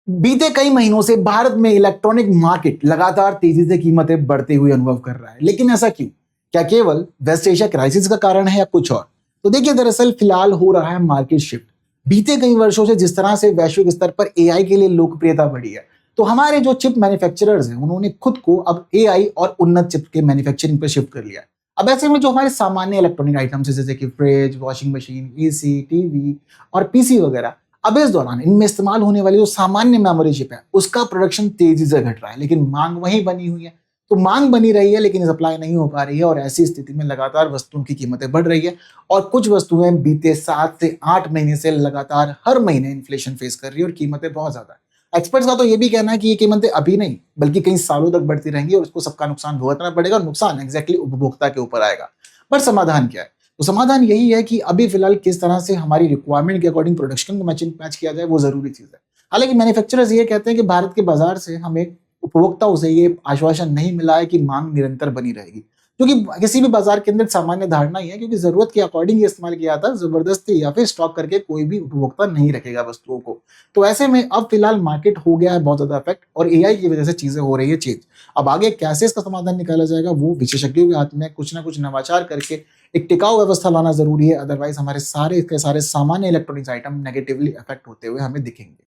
बीते कई महीनों से भारत में इलेक्ट्रॉनिक मार्केट लगातार तेजी से कीमतें बढ़ते हुए अनुभव कर रहा है, लेकिन ऐसा क्यों? क्या केवल वेस्ट एशिया क्राइसिस का कारण है या कुछ और? तो देखिए, दरअसल फिलहाल हो रहा है मार्केट शिफ्ट। बीते कई वर्षों से जिस तरह से वैश्विक स्तर पर एआई के लिए लोकप्रियता बढ़ी है, तो हमारे जो चिप मैन्युफैक्चरर्स हैं उन्होंने खुद को अब एआई और उन्नत चिप के मैन्युफैक्चरिंग पर शिफ्ट कर लिया है। अब ऐसे में जो हमारे सामान्य इलेक्ट्रॉनिक आइटम्स जैसे कि fridge, washing machine, AC, TV और पीसी वगैरह, अब इस दौरान इनमें इस्तेमाल होने वाली जो सामान्य मेमोरी चिप है उसका प्रोडक्शन तेजी से घट रहा है, लेकिन मांग वहीं बनी हुई है। तो मांग बनी रही है लेकिन सप्लाई नहीं हो पा रही है, और ऐसी स्थिति में लगातार वस्तुओं की कीमतें बढ़ रही है। और कुछ वस्तुएं बीते 7 से 8 महीने से लगातार हर महीने इन्फ्लेशन फेस कर रही है और कीमतें बहुत ज्यादा है। एक्सपर्ट्स का तो ये भी कहना है कि ये कीमतें अभी नहीं बल्कि कई सालों तक बढ़ती रहेंगी, और उसको सबका नुकसान भुगतना पड़ेगा, और नुकसान एग्जैक्टली उपभोक्ता के ऊपर आएगा। पर समाधान क्या है? तो समाधान यही है कि अभी फिलहाल किस तरह से हमारी रिक्वायरमेंट के अकॉर्डिंग प्रोडक्शन को मैच किया जाए, वो जरूरी चीज है। हालांकि मैन्युफैक्चरर्स ये कहते हैं कि भारत के बाजार से हमें उपभोक्ताओं से ये आश्वासन नहीं मिला है कि मांग निरंतर बनी रहेगी, क्योंकि किसी भी बाजार के अंदर सामान्य धारणा ही है, क्योंकि जरूरत के अकॉर्डिंग ये इस्तेमाल किया जाता है, जबरदस्ती या फिर स्टॉक करके कोई भी उपभोक्ता नहीं रखेगा वस्तुओं को। तो ऐसे में अब फिलहाल मार्केट हो गया है बहुत ज्यादा इफेक्ट, और एआई की वजह से चीजें हो रही है चेंज। अब आगे कैसे इसका समाधान निकाला जाएगा वो विशेषज्ञों के हाथ में। कुछ ना कुछ नवाचार करके एक टिकाऊ व्यवस्था लाना जरूरी है, अदरवाइज हमारे सारे के सारे सामान्य इलेक्ट्रॉनिक्स आइटम नेगेटिवली अफेक्ट होते हुए हमें दिखेंगे।